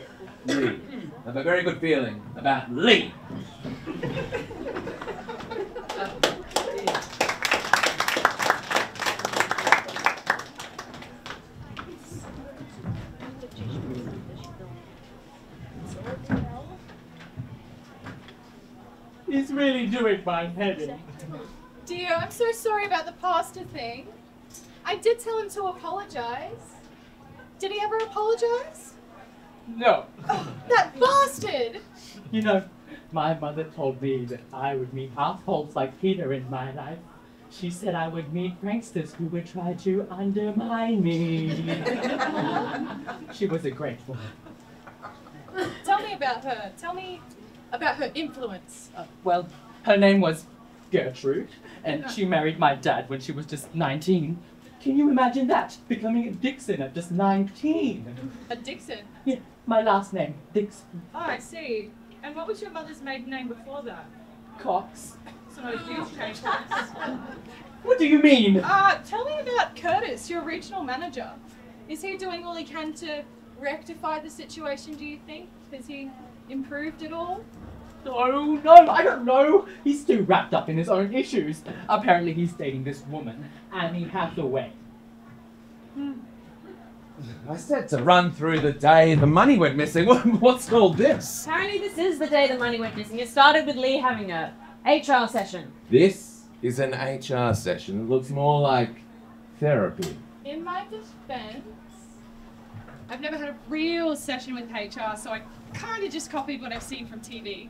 Lee. I have a very good feeling about Lee. He's really doing my head in. Dear, I'm so sorry about the pastor thing. I did tell him to apologize. Did he ever apologize? No. Oh, that bastard! You know, my mother told me that I would meet assholes like Peter in my life. She said I would meet pranksters who would try to undermine me. She was a great woman. Tell me about her. Tell me about her influence. Well, her name was Gertrude, and she married my dad when she was just 19. Can you imagine that? Becoming a Dixon at just 19. A Dixon? Yeah, my last name, Dixon. Oh, I see. And what was your mother's maiden name before that? Cox. So no huge change. What do you mean? Tell me about Curtis, your regional manager. Is he doing all he can to rectify the situation, do you think? Has he improved at all? No, I don't know. He's too wrapped up in his own issues. Apparently he's dating this woman, Annie Hathaway. I said to run through the day the money went missing. What's all this? Apparently this is the day the money went missing. It started with Lee having a HR session. This is an HR session. It looks more like therapy. In my defense, I've never had a real session with HR, so I kind of just copied what I've seen from TV.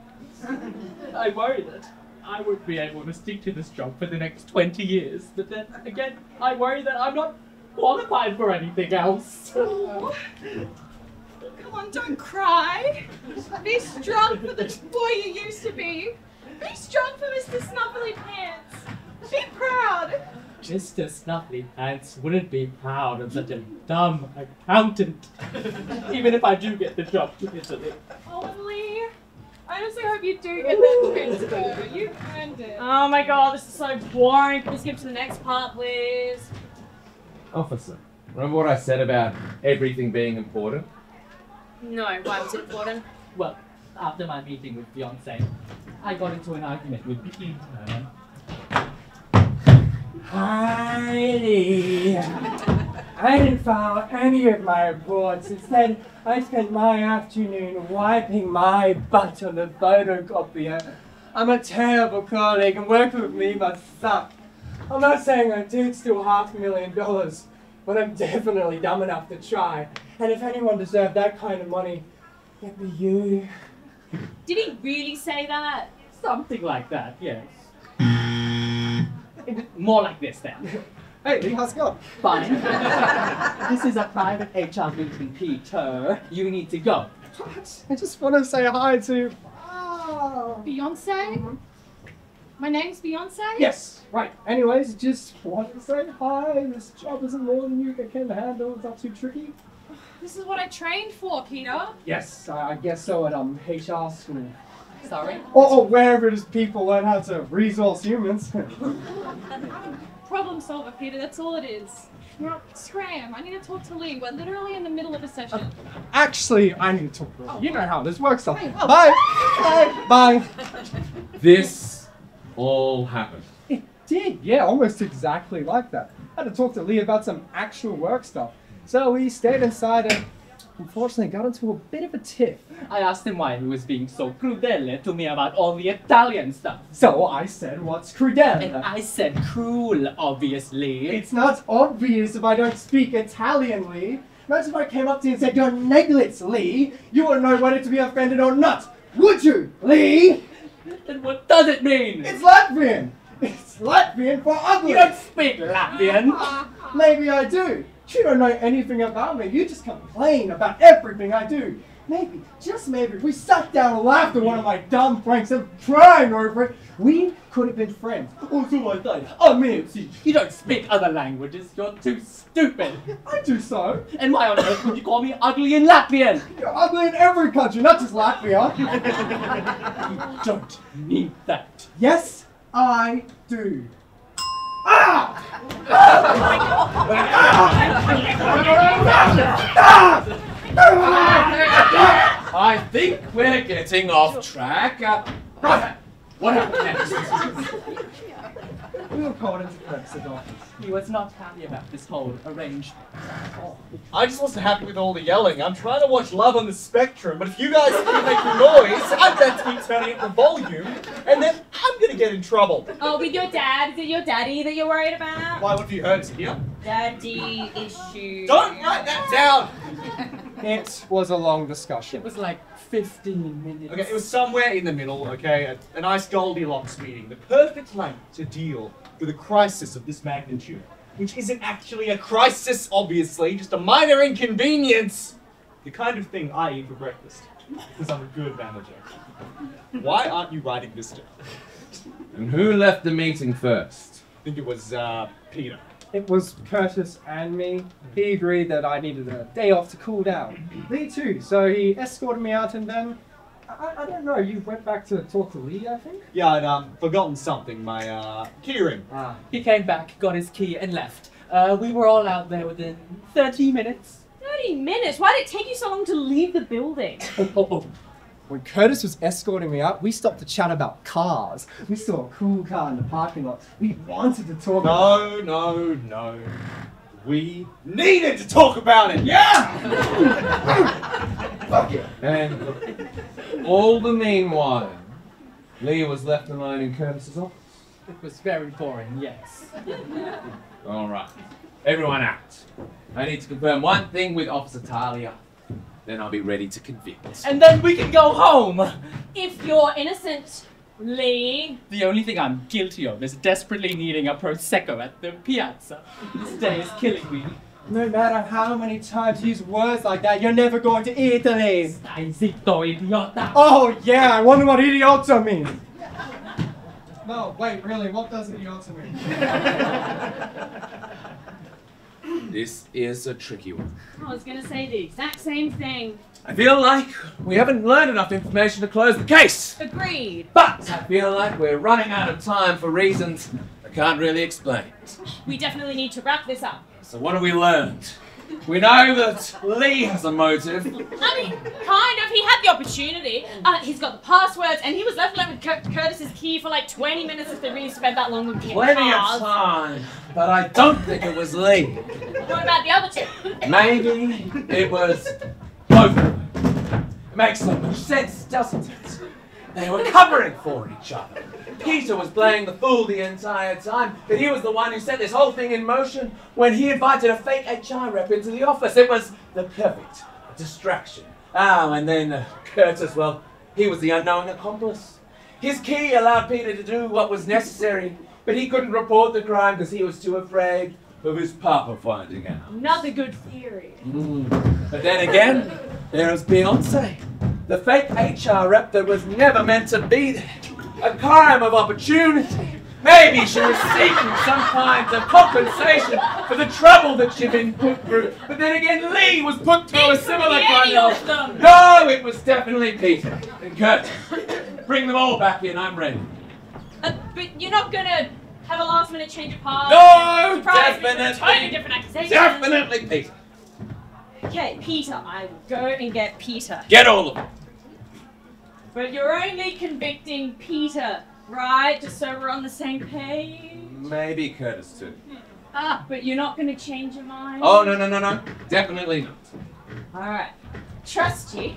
I worry that I won't be able to stick to this job for the next 20 years. But then again, I worry that I'm not qualified for anything else. Oh. Come on, don't cry. Be strong for the boy you used to be. Be strong for Mr. Snuffly Pants. Be proud. Mr. Snuffly Pants wouldn't be proud of such a dumb accountant. Even if I do get the job to Italy. Oh, Lee, I honestly hope you do get that transfer. You earned it. Oh my god, this is so boring. Can we skip to the next part, please? Officer, remember what I said about everything being important? No, why was it important? Well, after my meeting with Beyonce, I got into an argument with the intern. Heidi! I didn't file any of my reports. Instead, I spent my afternoon wiping my butt on the photocopier. I'm a terrible colleague, and working with me must suck. I'm not saying I did steal $500,000, but I'm definitely dumb enough to try. And if anyone deserved that kind of money, it'd be you. Did he really say that? Something like that, yes. More like this then. Hey, Lee, how's it going? Fine. This is a private HR meeting, Peter. You need to go. What? I just want to say hi to... Beyonce? My name's Beyonce? Yes, right. Anyways, just wanted to say hi. This job isn't more than you can handle. It's not too tricky. This is what I trained for, Peter. Yes, I guess so at HR school. Sorry? Or wherever it is people learn how to resource humans. I'm a problem solver, Peter. That's all it is. Now, scram. I need to talk to Lee. We're literally in the middle of a session. Actually, I need to talk to you. You know how this works. Hey, Bye. Bye. Bye. This all happened. It did, yeah, almost exactly like that. I had to talk to Lee about some actual work stuff. So we stayed inside and unfortunately got into a bit of a tiff. I asked him why he was being so crudele to me about all the Italian stuff. So I said, what's crudele? And I said cruel, obviously. It's not obvious if I don't speak Italian, Lee. Imagine if I came up to you and said, you're neglets, Lee. You wouldn't know whether to be offended or not. Would you, Lee? Then what does it mean? It's Latvian. It's Latvian for ugly. You don't speak Latvian. Maybe I do. You don't know anything about me. You just complain about everything I do. Maybe, just maybe, if we sat down and laughed at one of my dumb pranks and crying over it, we could have been friends. Or so I thought. I mean, see, You don't speak other languages. You're too stupid. I do so. And why on earth would you call me ugly in Latvian? You're ugly in every country, not just Latvia. You don't need that. Yes, I do. I think we're getting off track. Right, what happened next? We were called into Curtis's office. He was not happy about this whole arrangement. I just wasn't happy with all the yelling. I'm trying to watch Love on the Spectrum, but if you guys keep making noise, I'm going to keep turning up the volume, and then I'm going to get in trouble. Oh, with your dad? Is it your daddy that you're worried about? Why, what have you heard, Tia? Daddy issues. Don't write that down! It was a long discussion. It was like 15 minutes. Okay, it was somewhere in the middle, okay? A nice Goldilocks meeting. The perfect length to deal with a crisis of this magnitude. Which isn't actually a crisis, obviously, just a minor inconvenience. The kind of thing I eat for breakfast. Because I'm a good manager. Why aren't you writing this down? And who left the meeting first? I think it was, Peter. It was Curtis and me. He agreed that I needed a day off to cool down. Lee too, so he escorted me out and then, I don't know, you went back to talk to Lee, I think? Yeah, I'd forgotten something, my key ring. He came back, got his key, and left. We were all out there within 30 minutes. 30 minutes? Why did it take you so long to leave the building? When Curtis was escorting me out, we stopped to chat about cars. We saw a cool car in the parking lot. We wanted to talk about... No. We needed to talk about it. Yeah. Fuck it. And all the meanwhile, Lee was left alone in Curtis's office. It was very boring, yes. All right. Everyone out. I need to confirm one thing with Officer Thalia. Then I'll be ready to convict. And then we can go home! If you're innocent, Lee. The only thing I'm guilty of is desperately needing a Prosecco at the piazza. This day is killing me. No matter how many times you use words like that, you're never going to Italy. Stai zitto, idiota! Oh yeah, I wonder what idiota means. No, wait, really, what does idiota mean? This is a tricky one. I was going to say the exact same thing. I feel like we haven't learned enough information to close the case. Agreed. But I feel like we're running out of time for reasons I can't really explain. We definitely need to wrap this up. So what have we learned? We know that Lee has a motive. I mean, kind of. He had the opportunity. He's got the passwords, and he was left alone with Curtis's key for like 20 minutes if they really spent that long looking at Plenty of cars. time. But I don't think it was Lee. What about the other two? Maybe it was both of them. It makes so much sense, doesn't it? They were covering for each other. Peter was playing the fool the entire time, but he was the one who set this whole thing in motion when he invited a fake HR rep into the office. It was the perfect distraction. Oh, and then Curtis, well, he was the unknowing accomplice. His key allowed Peter to do what was necessary, but he couldn't report the crime because he was too afraid of his papa finding out. Another good theory. But then again, there was Beyonce, the fake HR rep that was never meant to be there. A crime of opportunity. Maybe she was seeking some kind of compensation for the trouble that she'd been put through. But then again, Lee was put through a similar kind of them. No, it was definitely Peter and Curtis. Bring them all back in, I'm ready. But you're not gonna have a last minute change of heart? No, Surprise me with a definitely. totally different accusation. Definitely Peter. Okay, Peter. I will go and get Peter. Get all of them. But you're only convicting Peter, right? Just so we're on the same page. Maybe Curtis too. But you're not going to change your mind? Oh, no. Definitely not. Alright. Trust you.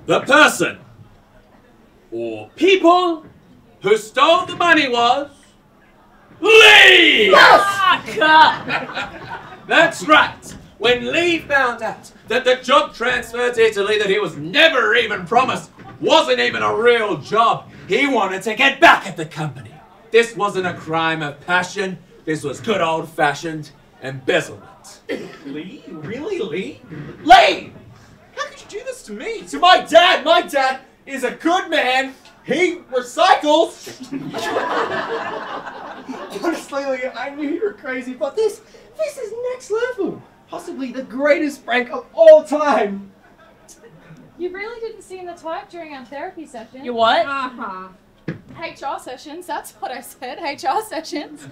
The person or people who stole the money was Lee! That's right. When Lee found out that the job transfer to Italy that he was never even promised wasn't even a real job, he wanted to get back at the company. This wasn't a crime of passion. This was good old-fashioned embezzlement. Lee? Really, Lee? Lee! How could you do this to me? To my dad? My dad is a good man. He recycles. Honestly, Lee, I knew you were crazy, but this is next level. Possibly the greatest prank of all time. You really didn't seem the type during our therapy session. You what? HR sessions, that's what I said, HR sessions.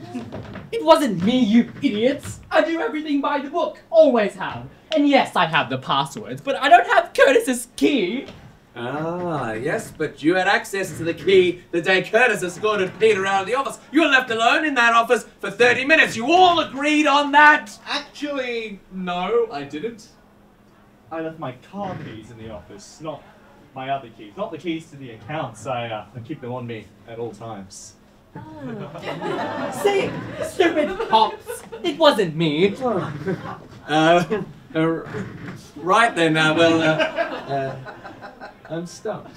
It wasn't me, you idiots! I do everything by the book, always have. And yes, I have the passwords, but I don't have Curtis's key. Ah, yes, but you had access to the key the day Curtis escorted Peter out of the office. You were left alone in that office for 30 minutes. You all agreed on that? Actually, no, I didn't. I left my car keys in the office, not my other keys. Not the keys to the accounts. I keep them on me at all times. Say it, stupid cops! It wasn't me. Right then, well, I'm stumped.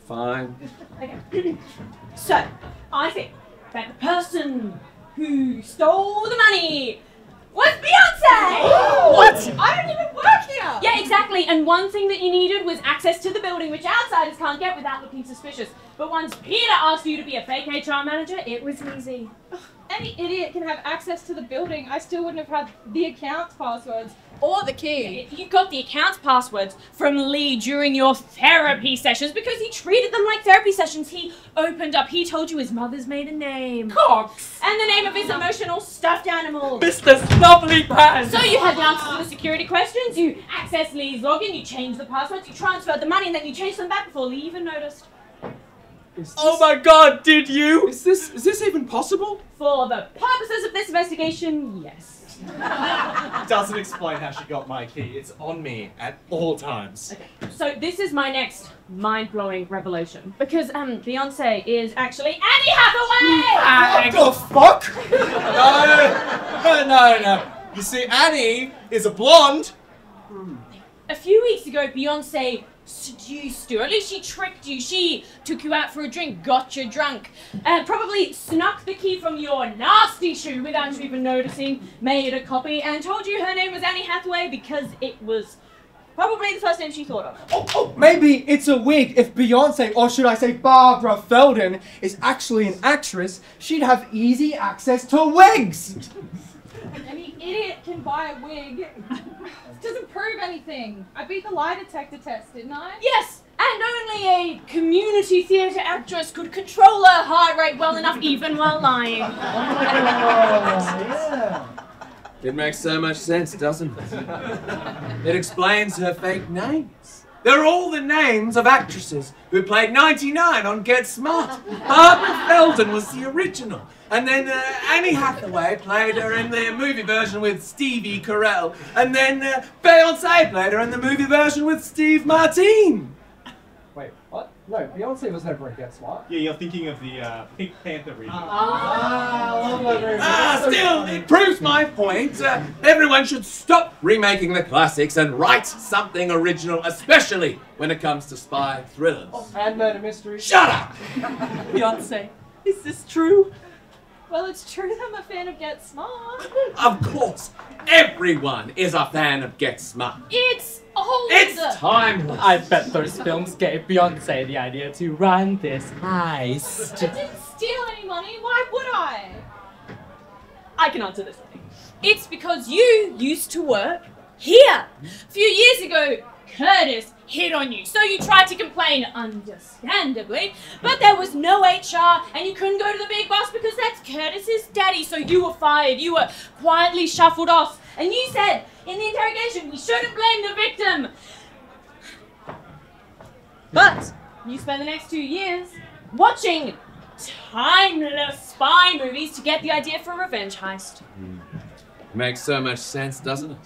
Fine. Okay. So, I think that the person who stole the money was Beyonce! What? I don't even work here! Yeah, exactly. And one thing that you needed was access to the building, which outsiders can't get without looking suspicious. But once Peter asked you to be a fake HR manager, it was easy. Any idiot can have access to the building. I still wouldn't have had the account passwords. Or the key. You got the account's passwords from Lee during your therapy sessions because he treated them like therapy sessions. He opened up. He told you his mother's maiden name. Cox! And the name of his emotional stuffed animal. Mr. Snubbly Pants! So you had the answers to the security questions, you accessed Lee's login, you changed the passwords, you transferred the money, and then you changed them back before Lee even noticed. Oh my god, did you? Is this even possible? For the purposes of this investigation, yes. Doesn't explain how she got my key. It's on me at all times. Okay, so this is my next mind-blowing revelation. Because, Beyonce is actually Annie Hathaway! What the fuck? No. You see, Annie is a blonde. A few weeks ago, Beyonce seduced you. At least she tricked you. She took you out for a drink, got you drunk, and probably snuck the key from your nasty shoe without you even noticing, made a copy, and told you her name was Annie Hathaway because it was probably the first name she thought of. Oh, maybe it's a wig. If Beyonce, or should I say Barbara Feldon, is actually an actress, she'd have easy access to wigs. Any idiot can buy a wig. It doesn't prove anything. I beat the lie detector test, didn't I? Yes, and only a community theatre actress could control her heart rate well enough even while lying. Yeah. It makes so much sense, doesn't it? It explains her fake names. They're all the names of actresses who played 99 on Get Smart. Barbara Feldon was the original. And then Annie Hathaway played her in the movie version with Stevie Carell. And then Beyonce played her in the movie version with Steve Martin. Wait, what? No, Beyonce was never in Get Smart. Yeah, you're thinking of the Pink Panther remake. Still, it proves my point. Everyone should stop remaking the classics and write something original, especially when it comes to spy thrillers. And murder mysteries. Shut up! Beyonce, is this true? Well, it's true that I'm a fan of Get Smart. Of course, everyone is a fan of Get Smart. It's old. It's timeless. I bet those films gave Beyonce the idea to run this heist. I didn't steal any money. Why would I? I can answer this one. It's because you used to work here. A few years ago, Curtis hit on you, so you tried to complain, understandably, but there was no HR and you couldn't go to the big boss because that's Curtis's daddy, so you were fired. You were quietly shuffled off, and you said in the interrogation we shouldn't blame the victim. But you spent the next 2 years watching timeless spy movies to get the idea for a revenge heist. Makes so much sense, doesn't it?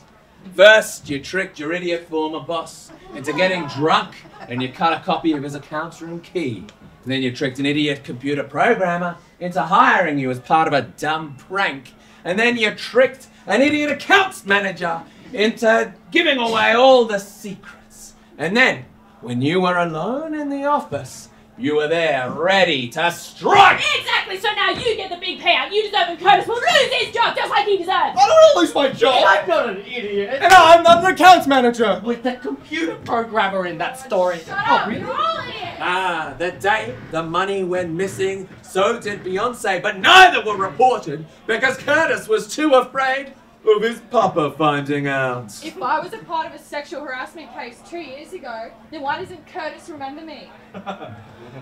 First, you tricked your idiot former boss into getting drunk and you cut a copy of his account room key. And then you tricked an idiot computer programmer into hiring you as part of a dumb prank. And then you tricked an idiot accounts manager into giving away all the secrets. And then, when you were alone in the office, you were there ready to strike! Exactly, so now you get the big payout. You deserve and Curtis will lose his job just like he deserves. I don't want to lose my job. I'm not an idiot. And I'm not an accounts manager. With the computer programmer in that story. Shut up, you're all idiots. Ah, the day the money went missing, so did Beyonce, but neither were reported because Curtis was too afraid of his papa finding out. If I was a part of a sexual harassment case 2 years ago, then why doesn't Curtis remember me?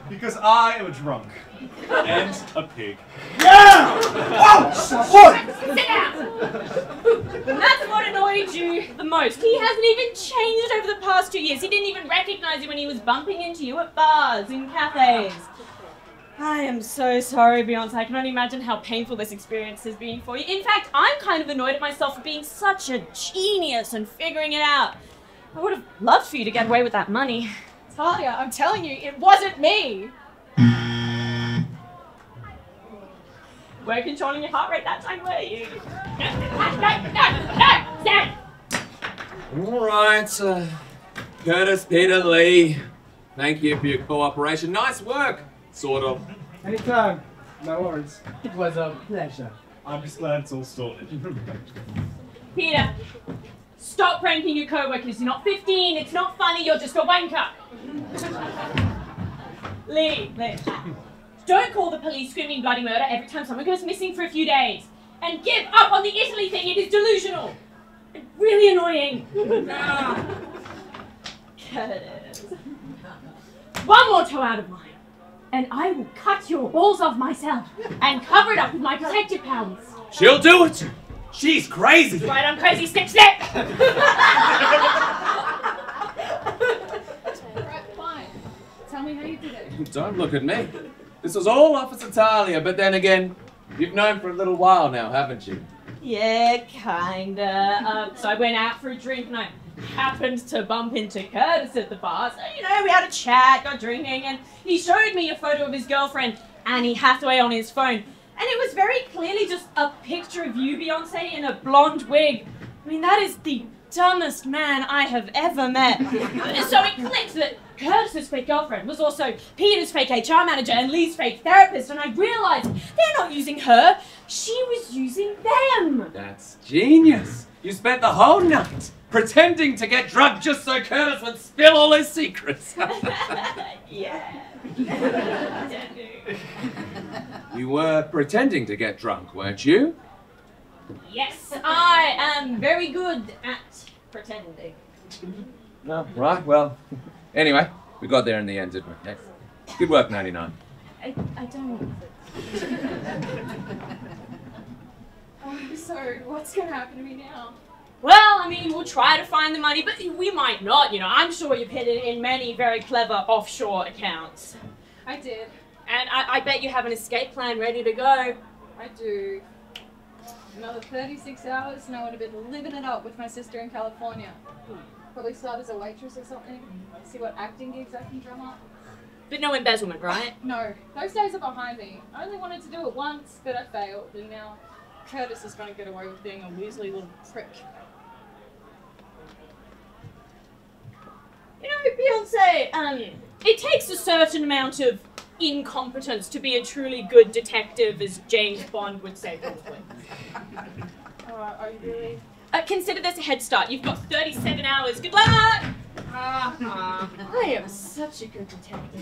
Because I am a drunk. And a pig. Yeah! Oh, what? Sit down. And that's what annoyed you the most. He hasn't even changed over the past 2 years. He didn't even recognize you when he was bumping into you at bars and cafes. I am so sorry, Beyonce. I can only imagine how painful this experience has been for you. In fact, I'm kind of annoyed at myself for being such a genius and figuring it out. I would have loved for you to get away with that money. Thalia, I'm telling you, it wasn't me. Weren't controlling your heart rate that time, were you? No, stand! All right, Curtis, Peter, Lee, thank you for your cooperation. Nice work, sort of. Anytime. No worries. It was a pleasure. I'm just glad it's all sorted. Peter, stop pranking your co-workers. You're not 15, it's not funny, you're just a wanker. Lee, don't call the police screaming bloody murder every time someone goes missing for a few days. And give up on the Italy thing, it is delusional. Really annoying. Curtis. One more toe out of line, and I will cut your balls off myself and cover it up with my protective powers. She'll do it. She's crazy. Right, I'm crazy, snip, snip. Right, fine. Tell me how you did it. Don't look at me. This was all Officer Thalia, but then again, you've known for a little while now, haven't you? Yeah, kinda. So I went out for a drink and I happened to bump into Curtis at the bar. So, you know, we had a chat, got drinking, and he showed me a photo of his girlfriend, Annie Hathaway, on his phone. And it was very clearly just a picture of you, Beyonce, in a blonde wig. I mean, that is the dumbest man I have ever met. So it clicked that Curtis's fake girlfriend was also Peter's fake HR manager and Lee's fake therapist, and I realised they're not using her, she was using them. That's genius. You spent the whole night pretending to get drunk just so Curtis would spill all his secrets. Yeah. You were pretending to get drunk, weren't you? Yes, I am very good at pretending. No, right, well, anyway, we got there in the end, didn't we? Yes. Good work, 99. I don't. So, what's gonna happen to me now? Well, I mean, we'll try to find the money, but we might not, you know. I'm sure you've hid it in many very clever offshore accounts. I did. And I bet you have an escape plan ready to go. I do. Another 36 hours and I would have been living it up with my sister in California. Probably start as a waitress or something. See what acting gigs I can drum up. But no embezzlement, right? No, those days are behind me. I only wanted to do it once, but I failed, and now Curtis is going to get away with being a weaselly little prick. You know, Beyonce, it takes a certain amount of incompetence to be a truly good detective, as James Bond would say, probably. Are you really? Consider this a head start. You've got 37 hours. Good luck! I am such a good detective.